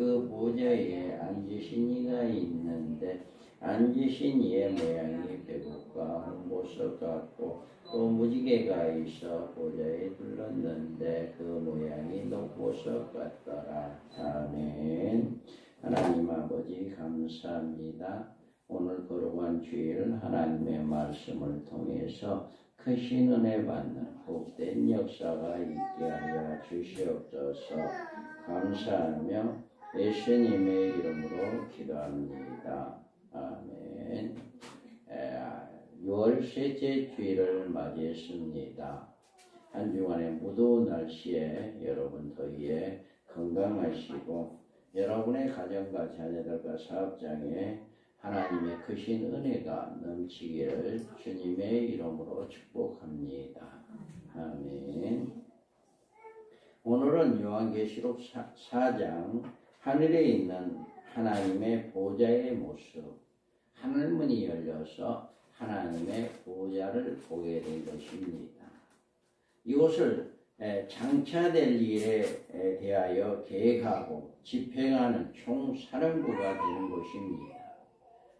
그 보좌에 앉으신 이가 있는데 앉으신 이의 모양이 배국과 홍보석 같고 또 무지개가 있어 보좌에 둘렀는데 그 모양이 녹보석 같더라. 아멘. 하나님 아버지 감사합니다. 오늘 거룩한 주일 하나님의 말씀을 통해서 크신 은혜 받는 복된 역사가 있게 하여 주시옵소서. 감사하며 예수님의 이름으로 기도합니다. 아멘. 6월 셋째 주일을 맞이했습니다. 한 주간의 무더운 날씨에 여러분 더위에 건강하시고 여러분의 가정과 자녀들과 사업장에 하나님의 크신 은혜가 넘치기를 주님의 이름으로 축복합니다. 아멘. 오늘은 요한계시록 4장 하늘에 있는 하나님의 보좌의 모습, 하늘문이 열려서 하나님의 보좌를 보게 된 것입니다. 이것을 장차될 일에 대하여 계획하고 집행하는 총사령부가 되는 것입니다.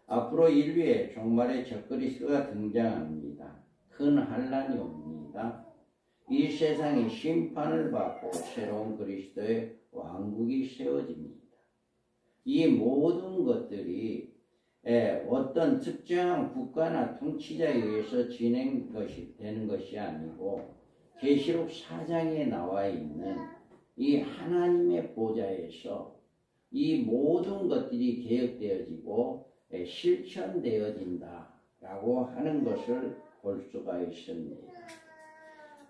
앞으로 인류의 종말의 적그리스도가 등장합니다. 큰 환란이 옵니다. 이 세상이 심판을 받고 새로운 그리스도의 왕국이 세워집니다. 이 모든 것들이 어떤 특정한 국가나 통치자에 의해서 진행되는 것이 아니고 계시록 4장에 나와 있는 이 하나님의 보좌에서 이 모든 것들이 계획되어지고 실천되어진다라고 하는 것을 볼 수가 있습니다.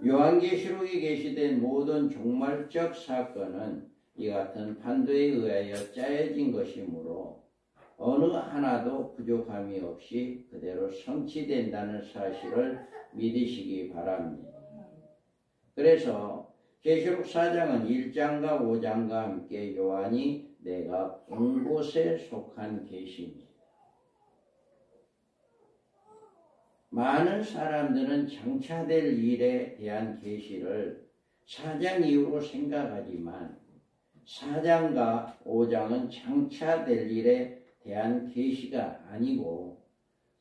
요한계시록에 게시된 모든 종말적 사건은 이 같은 판도에 의하여 짜여진 것이므로 어느 하나도 부족함이 없이 그대로 성취된다는 사실을 믿으시기 바랍니다. 그래서 계시록 4장은 1장과 5장과 함께 요한이 내가 본 곳에 속한 계시입니다. 많은 사람들은 장차될 일에 대한 계시를 4장 이후로 생각하지만 4장과 5장은 장차될 일에 대한 계시가 아니고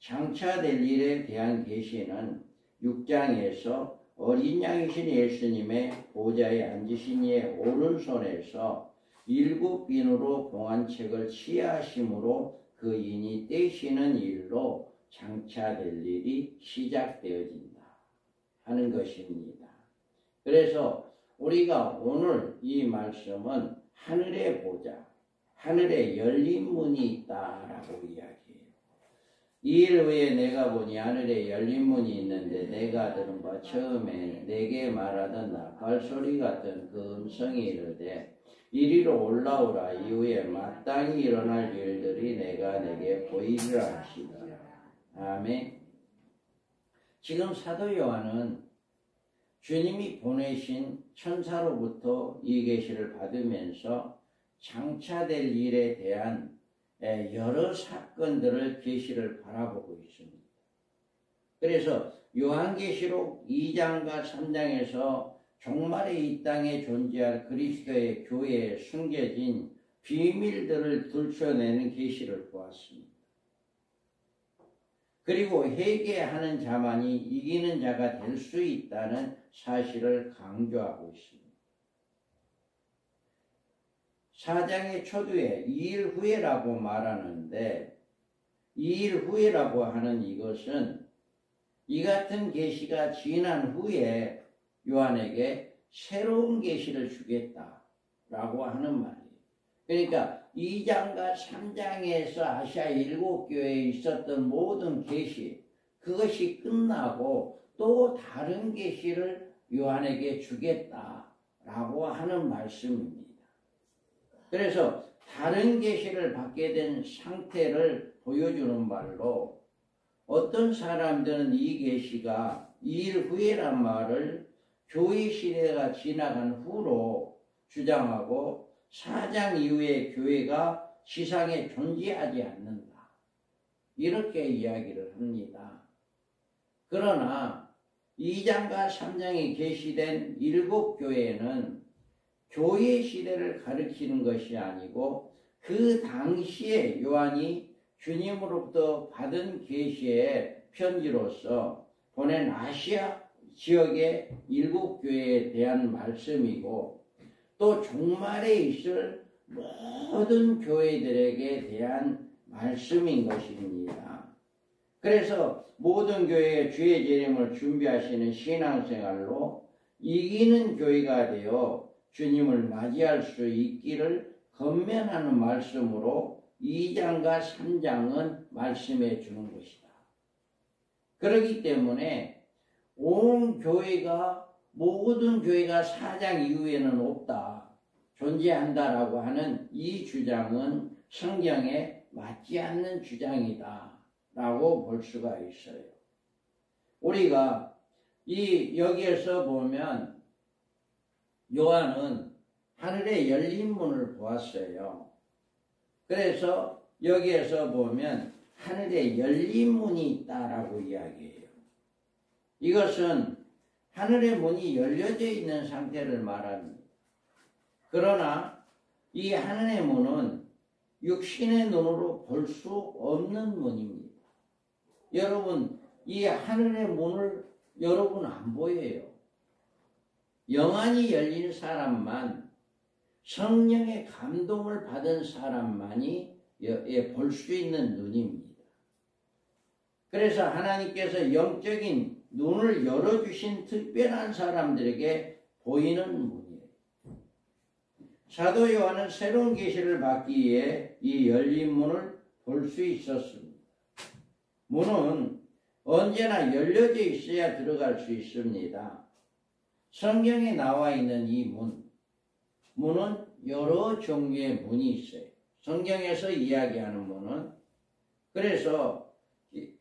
장차될 일에 대한 계시는 6장에서 어린 양이신 예수님의 보좌에 앉으신 이의 오른손에서 7비누로 봉한 책을 취하심으로 그 인이 떼시는 일로 장차될 일이 시작되어진다 하는 것입니다. 그래서 우리가 오늘 이 말씀은 하늘의 보좌, 하늘에 열린 문이 있다라고 이야기해요. 이 일 후에 내가 보니 하늘에 열린 문이 있는데 내가 들은 바 처음에 내게 말하던 나팔 소리 같은 그 음성이 이르되 이리로 올라오라. 이후에 마땅히 일어날 일들이 내가 내게 보이리라 하시더라. 아멘. 지금 사도 요한은 주님이 보내신 천사로부터 이 계시를 받으면서 장차될 일에 대한 여러 사건들을 계시를 바라보고 있습니다. 그래서 요한계시록 2장과 3장에서 종말에 이 땅에 존재할 그리스도의 교회에 숨겨진 비밀들을 들춰내는 계시를 보았습니다. 그리고 회개하는 자만이 이기는 자가 될 수 있다는 사실을 강조하고 있습니다. 4장의 초두에 2일 후에라고 말하는데 2일 후에라고 하는 이것은 이 같은 계시가 지난 후에 요한에게 새로운 계시를 주겠다라고 하는 말이에요. 그러니까 2장과 3장에서 아시아 7교회에 있었던 모든 계시, 그것이 끝나고 또 다른 계시를 요한에게 주겠다라고 하는 말씀입니다. 그래서 다른 계시를 받게 된 상태를 보여주는 말로 어떤 사람들은 이 계시가 2일 후에란 말을 교회 시대가 지나간 후로 주장하고 4장 이후에 교회가 지상에 존재하지 않는다. 이렇게 이야기를 합니다. 그러나 2장과 3장이 계시된 7교회는 교회 시대를 가리키는 것이 아니고 그 당시에 요한이 주님으로부터 받은 계시의 편지로서 보낸 아시아 지역의 일곱 교회에 대한 말씀이고 또 종말에 있을 모든 교회들에게 대한 말씀인 것입니다. 그래서 모든 교회의 주의 재림을 준비하시는 신앙생활로 이기는 교회가 되어 주님을 맞이할 수 있기를 건면하는 말씀으로 2장과 3장은 말씀해 주는 것이다. 그렇기 때문에 온 교회가 모든 교회가 4장 이후에는 없다, 존재한다라고 하는 이 주장은 성경에 맞지 않는 주장이다 라고 볼 수가 있어요. 우리가 여기에서 보면 요한은 하늘의 열린 문을 보았어요. 그래서 여기에서 보면 하늘에 열린 문이 있다라고 이야기해요. 이것은 하늘의 문이 열려져 있는 상태를 말합니다. 그러나 이 하늘의 문은 육신의 눈으로 볼 수 없는 문입니다. 여러분, 이 하늘의 문을 여러분 안 보여요. 영안이 열린 사람만, 성령의 감동을 받은 사람만이 볼 수 있는 눈입니다. 그래서 하나님께서 영적인 눈을 열어주신 특별한 사람들에게 보이는 문이에요. 사도 요한은 새로운 계시를 받기 위해 이 열린 문을 볼 수 있었습니다. 문은 언제나 열려져 있어야 들어갈 수 있습니다. 성경에 나와 있는 이 문은 여러 종류의 문이 있어요. 성경에서 이야기하는 문은. 그래서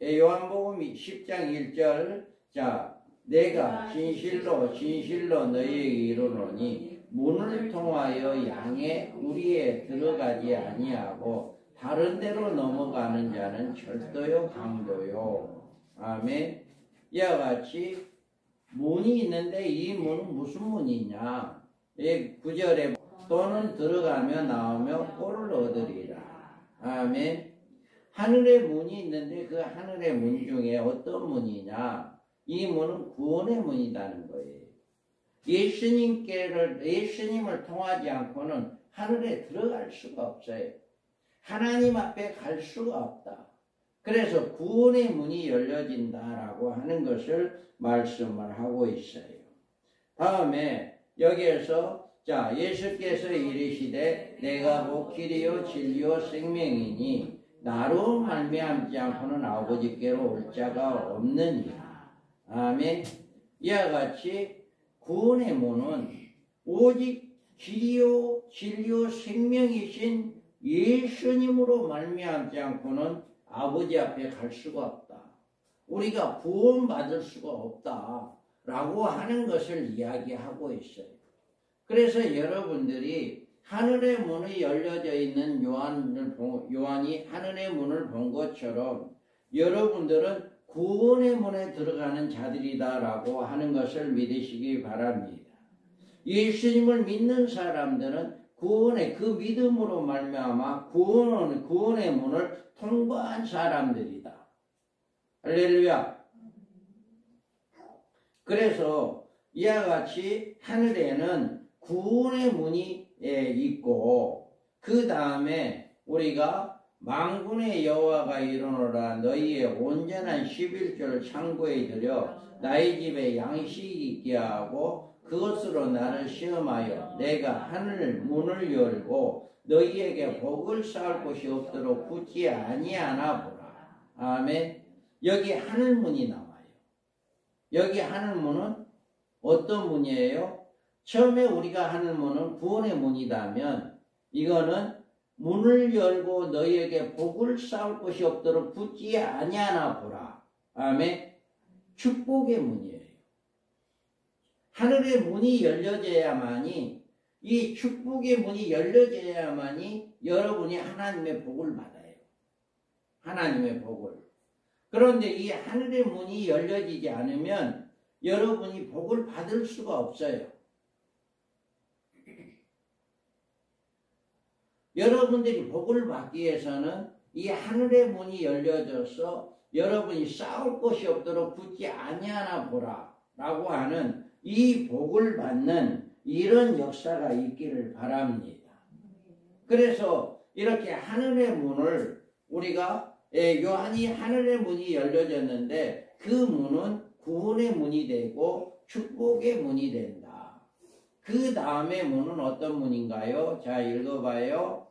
요한복음 10장 1절, 자, 내가 진실로 진실로 너희에게 이르노니 문을 통하여 양의 우리에 들어가지 아니하고 다른 데로 넘어가는 자는 절도요 강도요. 아멘. 이와 같이 문이 있는데 이 문은 무슨 문이냐? 9절에 또는 들어가며 나오며 꼴을 얻으리라. 아멘. 하늘의 문이 있는데 그 하늘의 문 중에 어떤 문이냐? 이 문은 구원의 문이라는 거예요. 예수님을 통하지 않고는 하늘에 들어갈 수가 없어요. 하나님 앞에 갈 수가 없다. 그래서 구원의 문이 열려진다라고 하는 것을 말씀을 하고 있어요. 다음에 여기에서 자, 예수께서 이르시되 내가 곧 길이요 진리요 생명이니 나로 말미암지 않고는 아버지께로 올 자가 없느니라. 아멘. 이와 같이 구원의 문은 오직 길이요 진리요 생명이신 예수님으로 말미암지 않고는 아버지 앞에 갈 수가 없다. 우리가 구원받을 수가 없다 라고 하는 것을 이야기하고 있어요. 그래서 여러분들이 하늘의 문이 열려져 있는 요한이 하늘의 문을 본 것처럼 여러분들은 구원의 문에 들어가는 자들이다 라고 하는 것을 믿으시기 바랍니다. 예수님을 믿는 사람들은 구원의 그 믿음으로 말미암아 구원의 문을 통과한 사람들이다. 할렐루야. 그래서 이와 같이 하늘에는 구원의 문이 있고 그 다음에 우리가 만군의 여호와가 이르노라 너희의 온전한 11조를 창고에 들여 나의 집에 양식이 있게 하고 그것으로 나를 시험하여 내가 하늘 문을 열고 너희에게 복을 쌓을 곳이 없도록 굳지 아니하나 보라. 아멘. 여기 하늘문이 나와요. 여기 하늘문은 어떤 문이에요? 처음에 우리가 하늘문은 구원의 문이라면 이거는 문을 열고 너희에게 복을 쌓을 곳이 없도록 굳지 아니하나 보라. 아멘. 축복의 문이에요. 하늘의 문이 열려져야만이 이 축복의 문이 열려져야만이 여러분이 하나님의 복을 받아요. 하나님의 복을. 그런데 이 하늘의 문이 열려지지 않으면 여러분이 복을 받을 수가 없어요. 여러분들이 복을 받기 위해서는 이 하늘의 문이 열려져서 여러분이 싸울 것이 없도록 굳지 아니하나 보라 라고 하는 이 복을 받는 이런 역사가 있기를 바랍니다. 그래서 이렇게 하늘의 문을 우리가 요한이 하늘의 문이 열려졌는데 그 문은 구원의 문이 되고 축복의 문이 된다. 그 다음에 문은 어떤 문인가요? 자, 읽어봐요.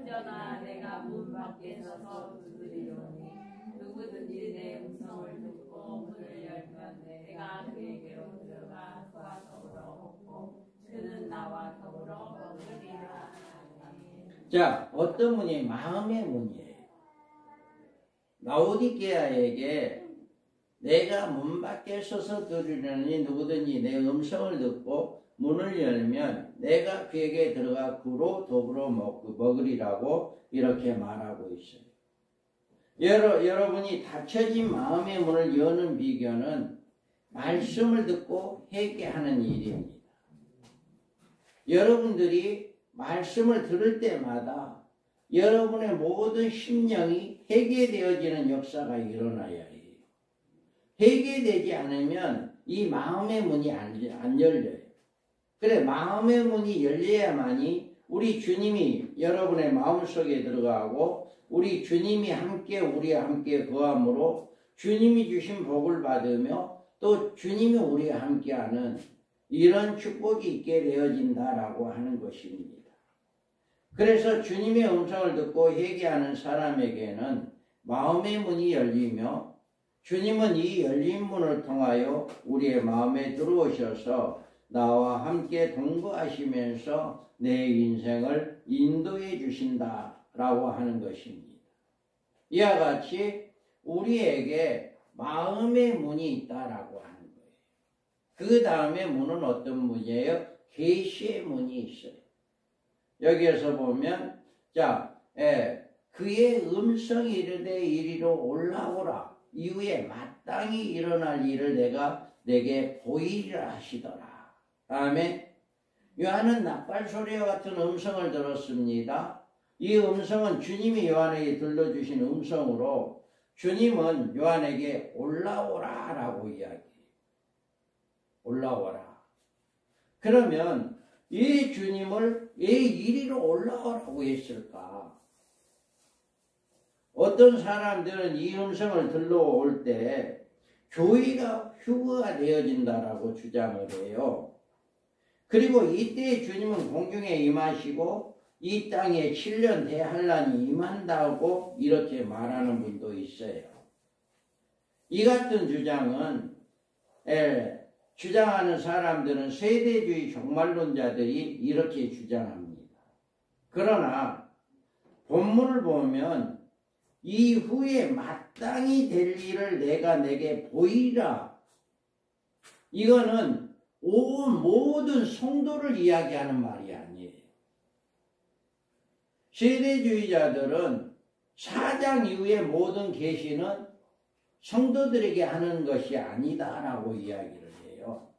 철저나 내가 문 밖에 서서 두드리노니 누구든지 내 음성을 듣고 문을 열면 내가 그에게로 들어가 그와 더불어 먹고 그는 나와 더불어 먹으리라. 자, 어떤 문이? 마음의 문이에요. 라오디게아에게 내가 문 밖에 서서 두드리노니 누구든지 내 음성을 듣고 문을 열면 내가 그에게 들어가 그로 더불어 먹으리라고 이렇게 말하고 있어요. 여러분이 닫혀진 마음의 문을 여는 비결은 말씀을 듣고 회개하는 일입니다. 여러분들이 말씀을 들을 때마다 여러분의 모든 심령이 회개되어지는 역사가 일어나야 해요. 회개되지 않으면 이 마음의 문이 안 열려요. 그래, 마음의 문이 열려야만이 우리 주님이 여러분의 마음속에 들어가고 우리 주님이 우리와 함께 거함으로 주님이 주신 복을 받으며 또 주님이 우리와 함께하는 이런 축복이 있게 되어진다라고 하는 것입니다. 그래서 주님의 음성을 듣고 회개하는 사람에게는 마음의 문이 열리며 주님은 이 열린 문을 통하여 우리의 마음에 들어오셔서 나와 함께 동거하시면서 내 인생을 인도해 주신다라고 하는 것입니다. 이와 같이 우리에게 마음의 문이 있다라고 하는 거예요. 그 다음에 문은 어떤 문이에요? 계시의 문이 있어요. 여기에서 보면 그의 음성이 이르되 이리로 올라오라. 이후에 마땅히 일어날 일을 내게 보이리라 하시더라. 다음에 요한은 낙발소리와 같은 음성을 들었습니다. 이 음성은 주님이 요한에게 들려주신 음성으로 주님은 요한에게 올라오라 라고 이야기해요. 올라오라. 그러면 이 주님을 왜 이리로 올라오라고 했을까? 어떤 사람들은 이 음성을 들러올 때 교회가 휴거가 되어진다라고 주장을 해요. 그리고 이때 주님은 공중에 임하시고 이 땅에 7년 대환란이 임한다고 이렇게 말하는 분도 있어요. 이 같은 주장은 주장하는 사람들은 세대주의 종말론자들이 이렇게 주장합니다. 그러나 본문을 보면 이후에 마땅히 될 일을 내게 보이라. 이거는 모든 성도를 이야기하는 말이 아니에요. 세대주의자들은 4장 이후의 모든 계시는 성도들에게 하는 것이 아니다라고 이야기를 해요.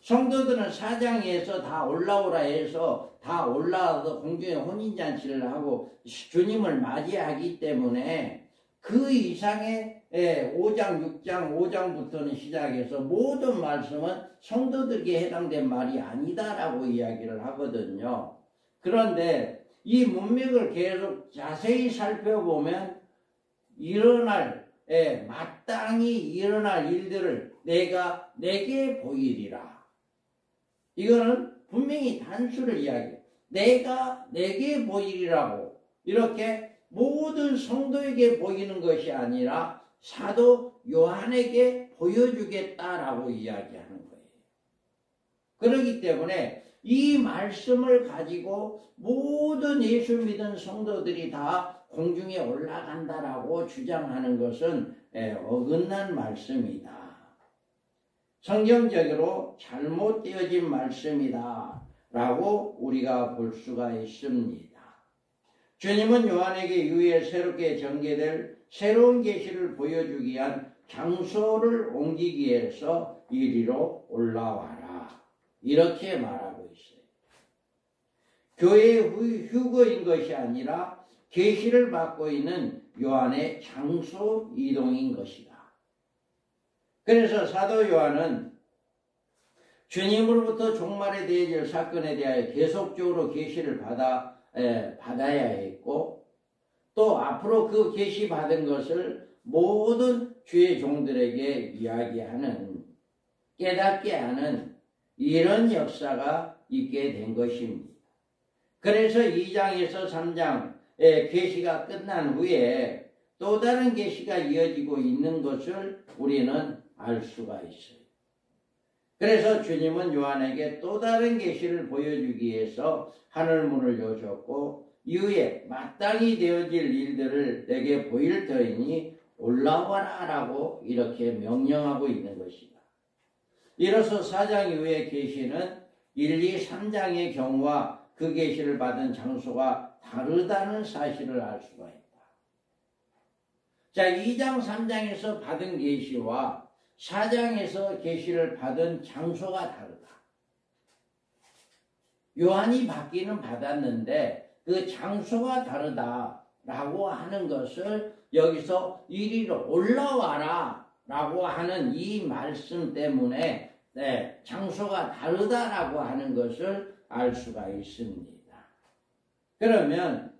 성도들은 4장에서 다 올라오라 해서 다 올라와서 공중에 혼인잔치를 하고 주님을 맞이하기 때문에 그 이상의 5장, 6장, 5장부터는 시작해서 모든 말씀은 성도들에게 해당된 말이 아니다라고 이야기를 하거든요. 그런데 이 문맥을 계속 자세히 살펴보면 마땅히 일어날 일들을 내게 보이리라. 이거는 분명히 단수를 이야기해요. 내게 보이리라고 이렇게 모든 성도에게 보이는 것이 아니라 사도 요한에게 보여주겠다라고 이야기하는 거예요. 그렇기 때문에 이 말씀을 가지고 모든 예수 믿은 성도들이 다 공중에 올라간다라고 주장하는 것은 어긋난 말씀이다. 성경적으로 잘못되어진 말씀이다 라고 우리가 볼 수가 있습니다. 주님은 요한에게 이후에 새롭게 전개될 새로운 계시를 보여주기 위한 장소를 옮기기 위해서 이리로 올라와라 이렇게 말하고 있어요. 교회의 휴거인 것이 아니라 계시를 받고 있는 요한의 장소 이동인 것이다. 그래서 사도 요한은 주님으로부터 종말에 대해질 사건에 대하여 계속적으로 계시를 받아야 했고, 또 앞으로 그 계시 받은 것을 모든 주의 종들에게 이야기하는, 깨닫게 하는 이런 역사가 있게 된 것입니다. 그래서 2장에서 3장의 계시가 끝난 후에 또 다른 계시가 이어지고 있는 것을 우리는 알 수가 있어요. 그래서 주님은 요한에게 또 다른 계시를 보여주기 위해서 하늘문을 여셨고, 이후에 마땅히 되어질 일들을 내게 보일 터이니 올라와라 라고 이렇게 명령하고 있는 것이다. 이로써 4장 이후의 계시는 1, 2, 3장의 경우와 그 계시를 받은 장소가 다르다는 사실을 알 수가 있다. 자, 2장, 3장에서 받은 계시와 4장에서 계시를 받은 장소가 다르다. 요한이 받기는 받았는데 그 장소가 다르다라고 하는 것을 여기서 이리로 올라와라 라고 하는 이 말씀 때문에 장소가 다르다라고 하는 것을 알 수가 있습니다. 그러면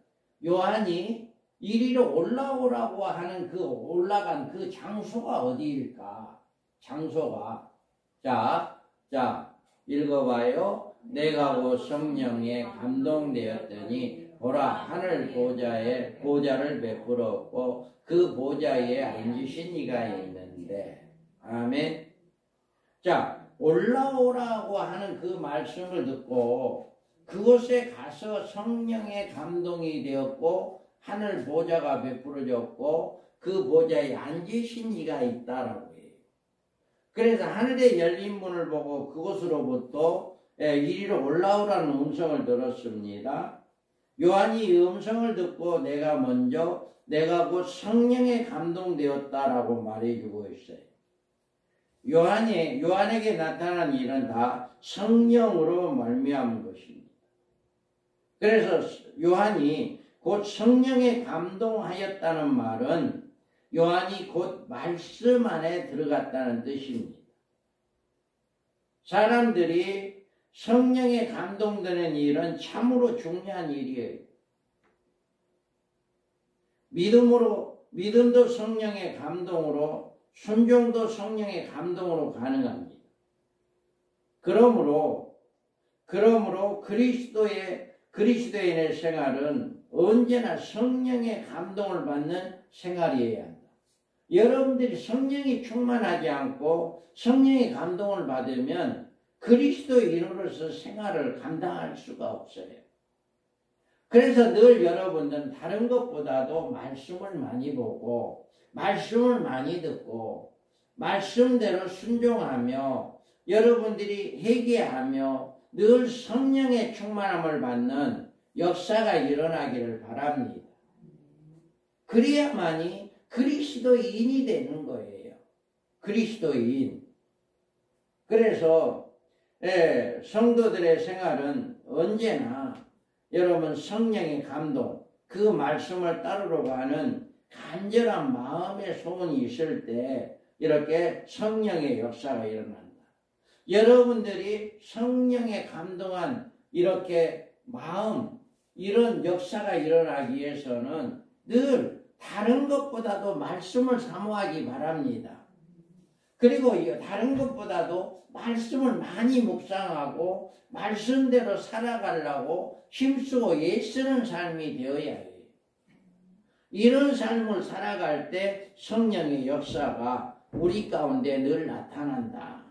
요한이 이리로 올라오라고 하는 그 올라간 그 장소가 어디일까? 장소가 자 읽어봐요. 내가 곧 성령에 감동되었더니 보라 하늘 보좌를 베풀었고 그 보좌에 앉으신 이가 있는데, 아멘. 자, 올라오라고 하는 그 말씀을 듣고 그곳에 가서 성령의 감동이 되었고 하늘 보좌가 베풀어졌고 그 보좌에 앉으신 이가 있다라고 해요. 그래서 하늘의 열린 문을 보고 그곳으로부터 이리로 올라오라는 음성을 들었습니다. 요한이 이 음성을 듣고 내가 곧 성령에 감동되었다라고 말해주고 있어요. 요한에게 나타난 일은 다 성령으로 말미암은 것입니다. 그래서 요한이 곧 성령에 감동하였다는 말은 요한이 곧 말씀 안에 들어갔다는 뜻입니다. 사람들이 성령에 감동되는 일은 참으로 중요한 일이에요. 믿음도 성령의 감동으로, 순종도 성령의 감동으로 가능합니다. 그러므로 그리스도인의 생활은 언제나 성령의 감동을 받는 생활이어야 한다. 여러분들이 성령이 충만하지 않고 성령의 감동을 받으면 그리스도인으로서 생활을 감당할 수가 없어요. 그래서 늘 여러분들은 다른 것보다도 말씀을 많이 보고 말씀을 많이 듣고 말씀대로 순종하며 여러분들이 회개하며 늘 성령의 충만함을 받는 역사가 일어나기를 바랍니다. 그래야만이 그리스도인이 되는 거예요. 그리스도인. 그래서 성도들의 생활은 언제나 여러분 성령의 감동, 그 말씀을 따르러 가는 간절한 마음의 소원이 있을 때 이렇게 성령의 역사가 일어난다. 여러분들이 성령에 감동한 이렇게 마음, 이런 역사가 일어나기 위해서는 늘 다른 것보다도 말씀을 사모하기 바랍니다. 그리고 다른 것보다도 말씀을 많이 묵상하고 말씀대로 살아가려고 힘쓰고 애쓰는 삶이 되어야 해요. 이런 삶을 살아갈 때 성령의 역사가 우리 가운데 늘 나타난다.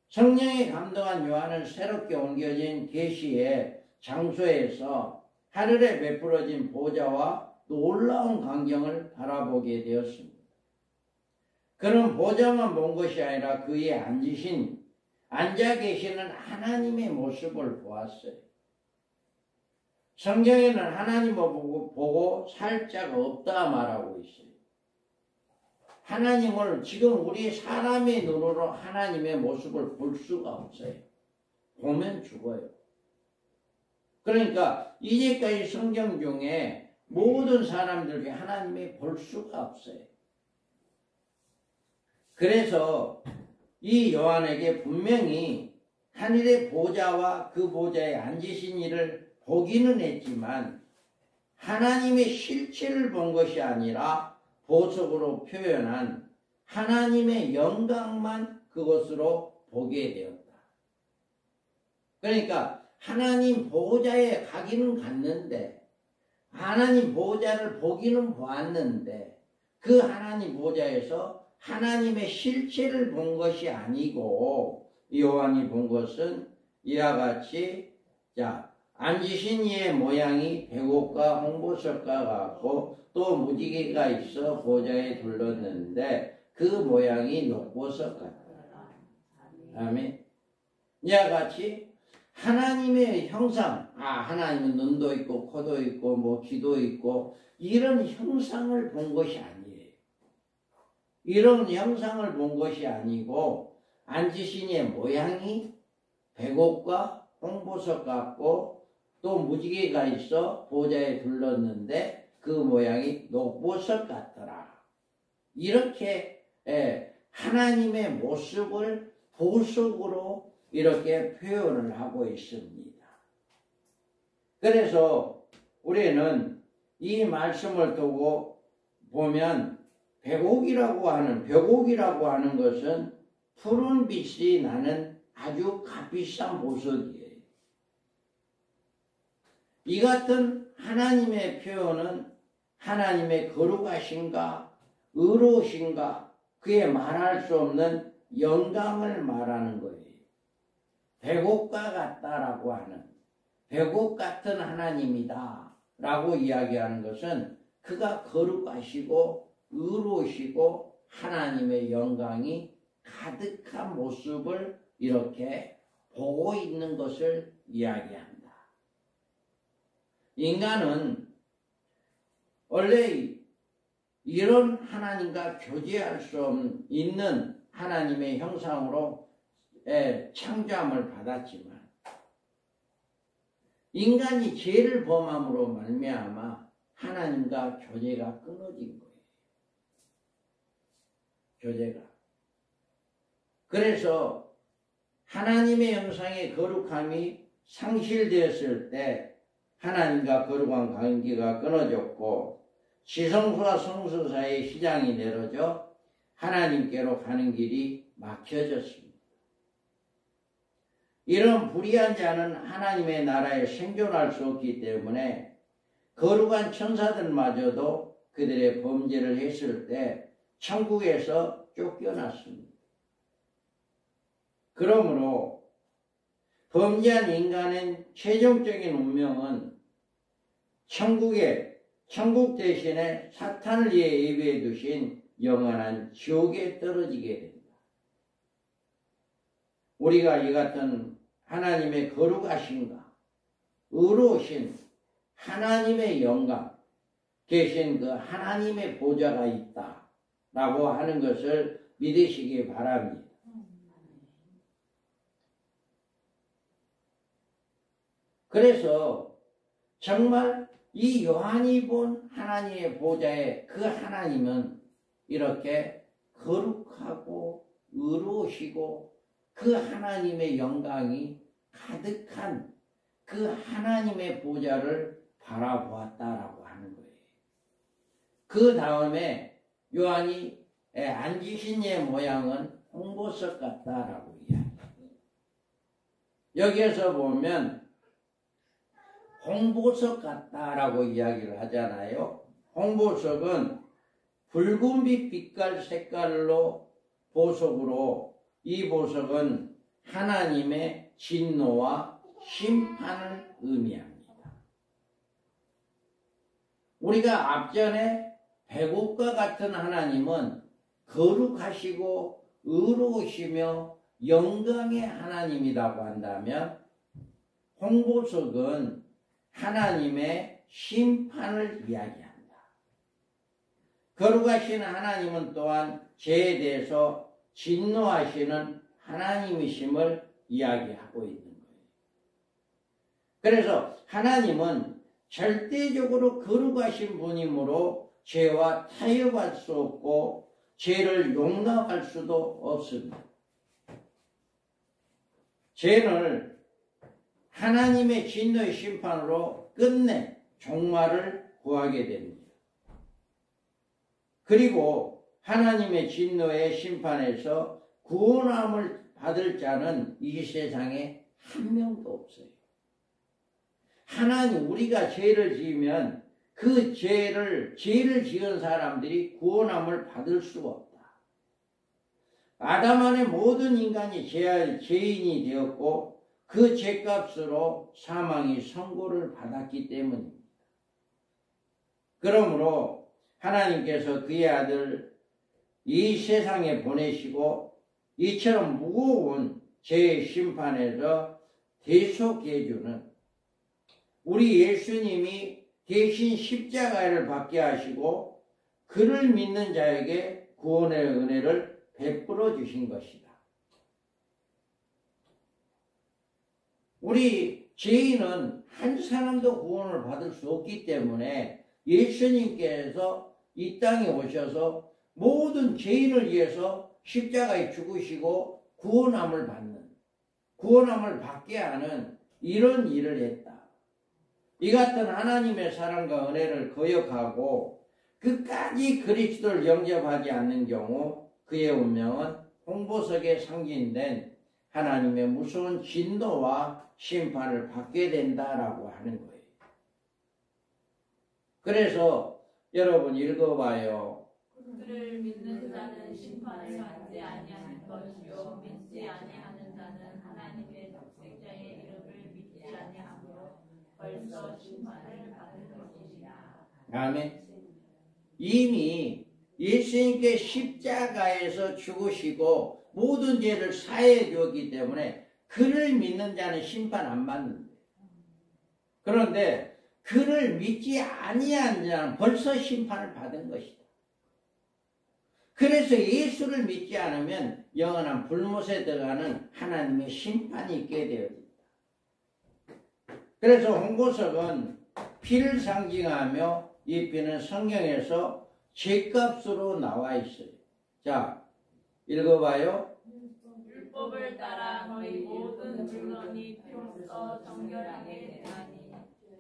성령에 감동한 요한은 새롭게 옮겨진 계시의 장소에서 하늘에 베풀어진 보좌와 놀라운 광경을 바라보게 되었습니다. 그는 보좌만 본 것이 아니라 그에 앉아 계시는 하나님의 모습을 보았어요. 성경에는 하나님을 보고 살자가 없다 말하고 있어요. 하나님을 지금 우리 사람의 눈으로 하나님의 모습을 볼 수가 없어요. 보면 죽어요. 그러니까 이제까지 성경 중에 모든 사람들 중에 하나님이 볼 수가 없어요. 그래서 이 요한에게 분명히 하늘의 보좌와 그 보좌에 앉으신 이를 보기는 했지만 하나님의 실체를 본 것이 아니라 보석으로 표현한 하나님의 영광만 그것으로 보게 되었다. 그러니까 하나님 보좌에 가기는 갔는데 하나님 보좌를 보기는 보았는데 그 하나님 보좌에서 하나님의 실체를 본 것이 아니고 요한이 본 것은 이와 같이 자 앉으신 이의 모양이 백옥과 홍보석과 같고 또 무지개가 있어 보좌에 둘렀는데 그 모양이 녹보석 같다. 아멘. 이와 같이 하나님의 형상, 하나님은 눈도 있고 코도 있고 뭐 귀도 있고 이런 형상을 본 것이 아니에요. 이런 형상을 본 것이 아니고 앉으신 이의 모양이 백옥과 홍보석 같고 또 무지개가 있어 보좌에 둘렀는데 그 모양이 녹보석 같더라. 이렇게 하나님의 모습을 보석으로 이렇게 표현을 하고 있습니다. 그래서 우리는 이 말씀을 두고 보면 벽옥이라고 하는 것은 푸른 빛이 나는 아주 값비싼 보석이에요. 이 같은 하나님의 표현은 하나님의 거룩하신가 의로우신가 그의 말할 수 없는 영광을 말하는 거예요. 백옥과 같다라고 하는 백옥 같은 하나님이다 라고 이야기하는 것은 그가 거룩하시고 의로우시고 하나님의 영광이 가득한 모습을 이렇게 보고 있는 것을 이야기한다. 인간은 원래 이런 하나님과 교제할 수 있는 하나님의 형상으로 창조함을 받았지만 인간이 죄를 범함으로 말미암아 하나님과 교제가 끊어진 거예요. 교제가. 그래서 하나님의 형상의 거룩함이 상실되었을 때 하나님과 거룩한 관계가 끊어졌고 지성소와 성소 사이의 시장이 내려져 하나님께로 가는 길이 막혀졌습니다. 이런 불의한 자는 하나님의 나라에 생존할 수 없기 때문에 거룩한 천사들마저도 그들의 범죄를 했을 때 천국에서 쫓겨났습니다. 그러므로 범죄한 인간의 최종적인 운명은 천국 대신에 사탄을 위해 예비해 두신 영원한 지옥에 떨어지게 됩니다. 우리가 이 같은 하나님의 거룩하신가 의로우신 하나님의 영광 계신 그 하나님의 보좌가 있다라고 하는 것을 믿으시기 바랍니다. 그래서 정말 이 요한이 본 하나님의 보좌의 그 하나님은 이렇게 거룩하고 의로우시고 그 하나님의 영광이 가득한 그 하나님의 보좌를 바라보았다라고 하는 거예요. 그 다음에 요한이 앉으신 이의 모양은 홍보석 같다라고 이야기해요. 여기에서 보면 홍보석 같다라고 이야기를 하잖아요. 홍보석은 붉은빛 빛깔 색깔로 보석으로 이 보석은 하나님의 진노와 심판을 의미합니다. 우리가 앞전에 백옥과 같은 하나님은 거룩하시고 의로우시며 영광의 하나님이라고 한다면 홍보석은 하나님의 심판을 이야기합니다. 거룩하신 하나님은 또한 죄에 대해서 진노하시는 하나님이심을 이야기하고 있는 거예요. 그래서 하나님은 절대적으로 거룩하신 분이므로 죄와 타협할 수 없고 죄를 용납할 수도 없습니다. 죄는 하나님의 진노의 심판으로 끝내 종말을 구하게 됩니다. 그리고 하나님의 진노의 심판에서 구원함을 받을 자는 이 세상에 한 명도 없어요. 하나님, 우리가 죄를 지으면 그 죄를 지은 사람들이 구원함을 받을 수가 없다. 아담 안에 모든 인간이 죄인이 되었고 그 죄값으로 사망이 선고를 받았기 때문입니다. 그러므로 하나님께서 그의 아들 이 세상에 보내시고 이처럼 무거운 죄의 심판에서 대속해 주는 우리 예수님이 대신 십자가를 받게 하시고 그를 믿는 자에게 구원의 은혜를 베풀어 주신 것이다. 우리 죄인은 한 사람도 구원을 받을 수 없기 때문에 예수님께서 이 땅에 오셔서 모든 죄인을 위해서 십자가에 죽으시고 구원함을 받게 하는 이런 일을 했다. 이 같은 하나님의 사랑과 은혜를 거역하고 끝까지 그리스도를 영접하지 않는 경우 그의 운명은 홍보석에 상징된 하나님의 무서운 진노와 심판을 받게 된다라고 하는 거예요. 그래서 여러분 읽어봐요. 그를 믿는 자는 심판을 받지 아니하는 것이요 믿지 아니하는 자는 하나님의 독생자의 이름을 믿지 아니하므로 벌써 심판을 받은 것이라. 아멘. 이미 예수님께 십자가에서 죽으시고 모든 죄를 사해 주었기 때문에 그를 믿는 자는 심판 안 받는데, 그런데 그를 믿지 아니한 자는 벌써 심판을 받은 것이다. 그래서 예수를 믿지 않으면 영원한 불못에 들어가는 하나님의 심판이 있게 되어진다. 그래서 홍보석은 피를 상징하며 이 피는 성경에서 죄값으로 나와 있어요. 자, 읽어봐요. 율법을 따라 너희 모든 물건이 피로써 정결하게 되나니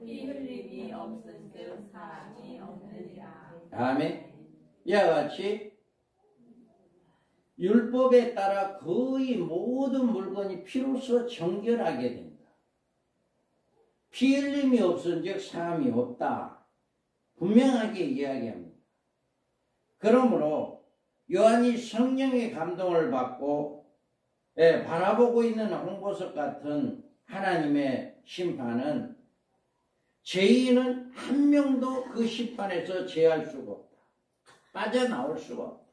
피 흘림이 없은즉 사함이 없느니라. 아멘. 이와 같이 율법에 따라 거의 모든 물건이 피로써 정결하게 된다. 피 흘림이 없은즉 사함이 없다. 분명하게 이야기합니다. 그러므로 요한이 성령의 감동을 받고 바라보고 있는 홍보석 같은 하나님의 심판은 죄인은 한 명도 그 심판에서 제할 수가 없다. 빠져나올 수가 없다.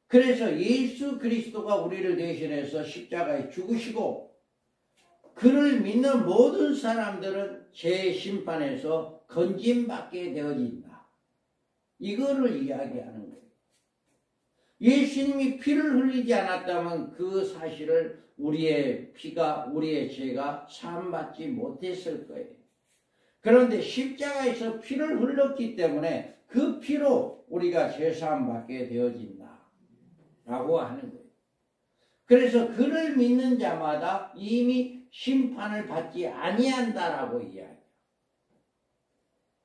그래서 예수 그리스도가 우리를 대신해서 십자가에 죽으시고 그를 믿는 모든 사람들은 죄의 심판에서 건짐받게 되어진다. 이거를 이야기하는 거예요. 예수님이 피를 흘리지 않았다면 그 사실을 우리의 죄가 사함받지 못했을 거예요. 그런데 십자가에서 피를 흘렸기 때문에 그 피로 우리가 죄사함받게 되어진다 라고 하는 거예요. 그래서 그를 믿는 자마다 이미 심판을 받지 아니한다라고 이야기해요.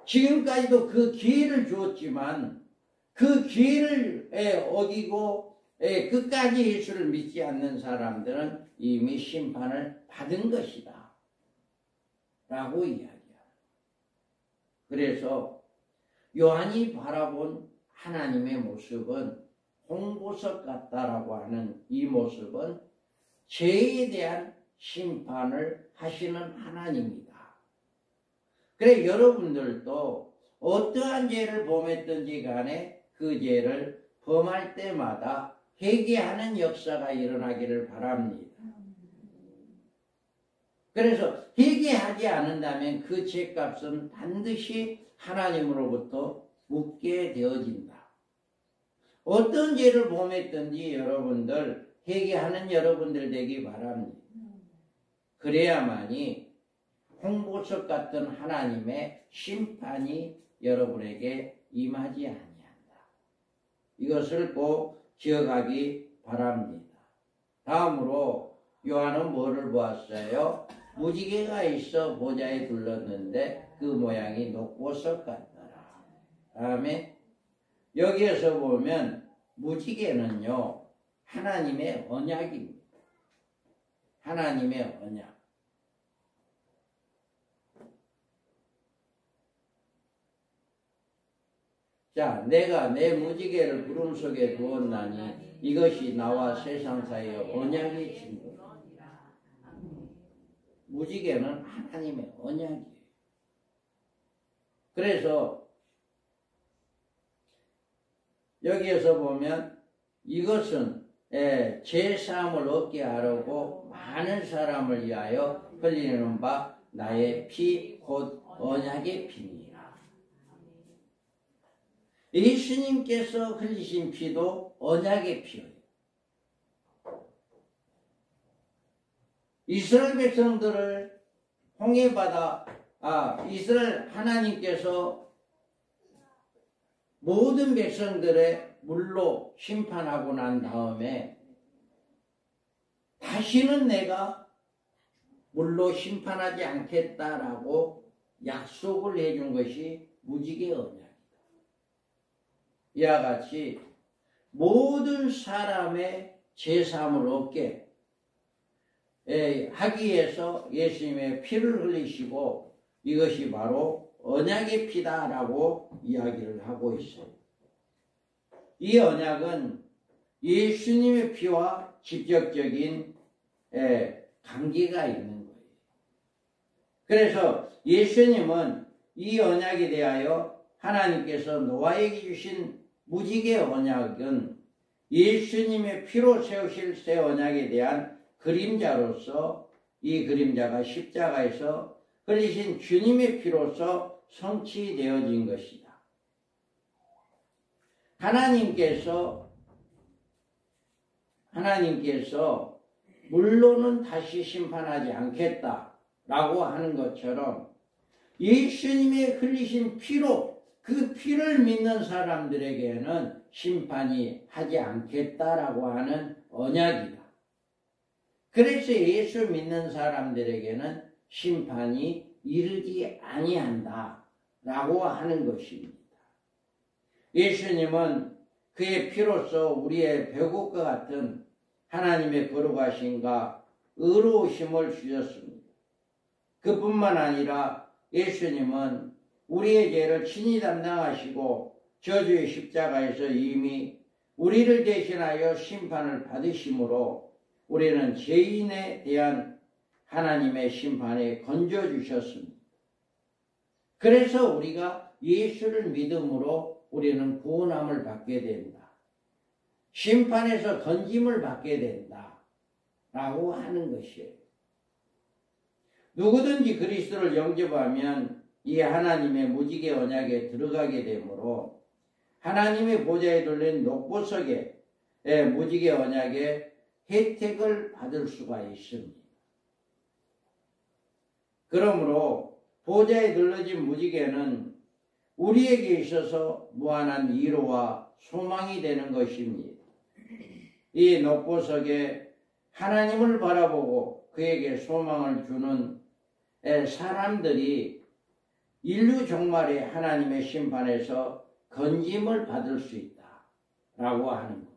지금까지도 그 기회를 주었지만 그 기회를 어기고 끝까지 예수를 믿지 않는 사람들은 이미 심판을 받은 것이다 라고 이야기해요. 그래서 요한이 바라본 하나님의 모습은 홍보석 같다라고 하는 이 모습은 죄에 대한 심판을 하시는 하나님이다. 그래 여러분들도 어떠한 죄를 범했든지 간에 그 죄를 범할 때마다 회개하는 역사가 일어나기를 바랍니다. 그래서 회개하지 않는다면 그 죄값은 반드시 하나님으로부터 묻게 되어진다. 어떤 죄를 범했든지 여러분들 회개하는 여러분들 되기 바랍니다. 그래야만이 홍보석 같은 하나님의 심판이 여러분에게 임하지 아니한다. 이것을 꼭 기억하기 바랍니다. 다음으로 요한은 뭐를 보았어요? 무지개가 있어 보좌에 둘렀는데 그 모양이 녹보석 같더라. 다음에 여기에서 보면 무지개는요, 하나님의 언약입니다. 하나님의 언약. 자, 내가 내 무지개를 구름 속에 두었나니 이것이 나와 세상 사이의 언약의 증거. 무지개는 하나님의 언약이에요. 그래서 여기에서 보면 이것은 제사함을 얻게 하려고 많은 사람을 위하여 흘리는 바 나의 피 곧 언약의 피니라. 예수님께서 흘리신 피도 언약의 피예요. 이스라엘 백성들을 홍해바다, 이스라엘 하나님께서 모든 백성들의 물로 심판하고 난 다음에 다시는 내가 물로 심판하지 않겠다라고 약속을 해준 것이 무지개 언약이다. 이와 같이 모든 사람의 제사함을 얻게 하기 위해서 예수님의 피를 흘리시고 이것이 바로 언약의 피다라고 이야기를 하고 있어요. 이 언약은 예수님의 피와 직접적인 관계가 있는 거예요. 그래서 예수님은 이 언약에 대하여 하나님께서 노아에게 주신 무지개 언약은 예수님의 피로 세우실 새 언약에 대한 그림자로서 이 그림자가 십자가에서 흘리신 주님의 피로서 성취되어진 것이다. 하나님께서 물로는 다시 심판하지 않겠다라고 하는 것처럼 예수님의 흘리신 피로 그 피를 믿는 사람들에게는 심판이 하지 않겠다라고 하는 언약이다. 그래서 예수 믿는 사람들에게는 심판이 이르지 아니한다 라고 하는 것입니다. 예수님은 그의 피로써 우리의 배국과 같은 하나님의 거룩하심과 의로우심을 주셨습니다. 그뿐만 아니라 예수님은 우리의 죄를 친히 담당하시고 저주의 십자가에서 이미 우리를 대신하여 심판을 받으심으로 우리는 죄인에 대한 하나님의 심판에 건져주셨습니다. 그래서 우리가 예수를 믿음으로 우리는 구원함을 받게 된다. 심판에서 건짐을 받게 된다. 라고 하는 것이에요. 누구든지 그리스도를 영접하면 이 하나님의 무지개 언약에 들어가게 되므로 하나님의 보좌에 둘린 녹보석의 무지개 언약의 혜택을 받을 수가 있습니다. 그러므로 보좌에 둘러진 무지개는 우리에게 있어서 무한한 위로와 소망이 되는 것입니다. 이 녹보석에 하나님을 바라보고 그에게 소망을 주는 사람들이 인류 종말에 하나님의 심판에서 건짐을 받을 수 있다라고 하는 것.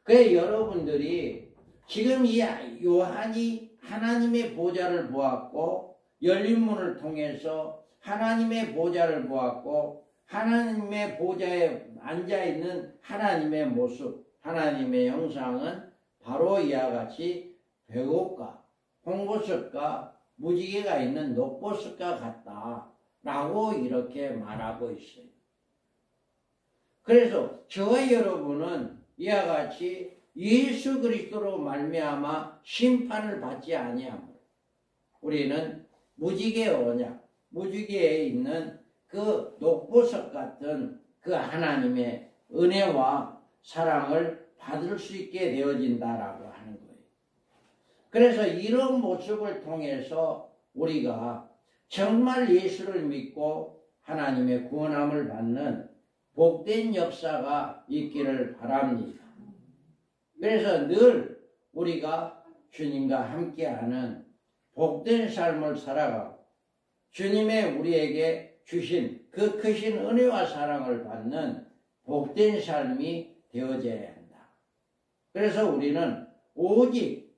그래서 여러분들이 지금 이 요한이 하나님의 보좌를 보았고 열린 문을 통해서 하나님의 보좌를 보았고 하나님의 보좌에 앉아있는 하나님의 모습, 하나님의 형상은 바로 이와 같이 배옥과 홍보석과 무지개가 있는 녹보석과 같다라고 이렇게 말하고 있어요. 그래서 저와 여러분은 이와 같이 예수 그리스도로 말미암아 심판을 받지 아니하므로 우리는 무지개 언약, 무지개에 있는 그 녹보석 같은 그 하나님의 은혜와 사랑을 받을 수 있게 되어진다라고 하는 거예요. 그래서 이런 모습을 통해서 우리가 정말 예수를 믿고 하나님의 구원함을 받는 복된 역사가 있기를 바랍니다. 그래서 늘 우리가 주님과 함께하는 복된 삶을 살아가고 주님의 우리에게 주신 그 크신 은혜와 사랑을 받는 복된 삶이 되어져야 한다. 그래서 우리는 오직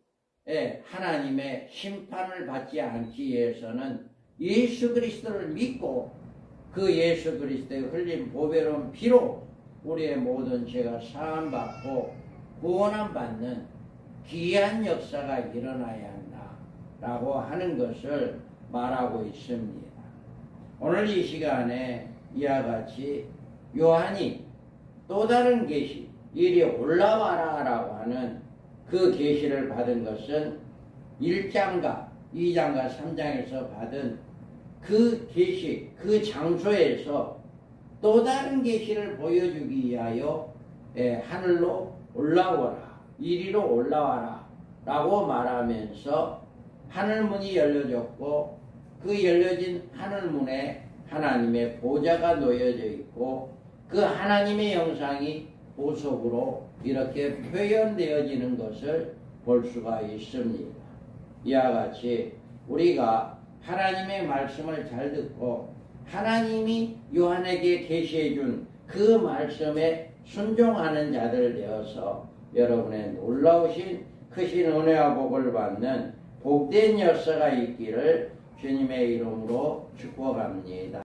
하나님의 심판을 받지 않기 위해서는 예수 그리스도를 믿고 그 예수 그리스도의 흘린 보배로운 피로 우리의 모든 죄가 사함받고 구원함 받는 귀한 역사가 일어나야 한다라고 하는 것을 말하고 있습니다. 오늘 이 시간에 이와 같이 요한이 또 다른 계시, 이리 올라와라 라고 하는 그 계시를 받은 것은 1장과 2장과 3장에서 받은 그 계시, 그 장소에서 또 다른 계시를 보여주기 위하여 하늘로 올라오라, 이리로 올라와라 라고 말하면서 하늘문이 열려졌고 그 열려진 하늘문에 하나님의 보좌가 놓여져 있고 그 하나님의 영상이 보석으로 이렇게 표현되어지는 것을 볼 수가 있습니다. 이와 같이 우리가 하나님의 말씀을 잘 듣고 하나님이 요한에게 계시해 준 그 말씀에 순종하는 자들 되어서 여러분의 놀라우신 크신 은혜와 복을 받는 복된 역사가 있기를 주님의 이름으로 축복합니다.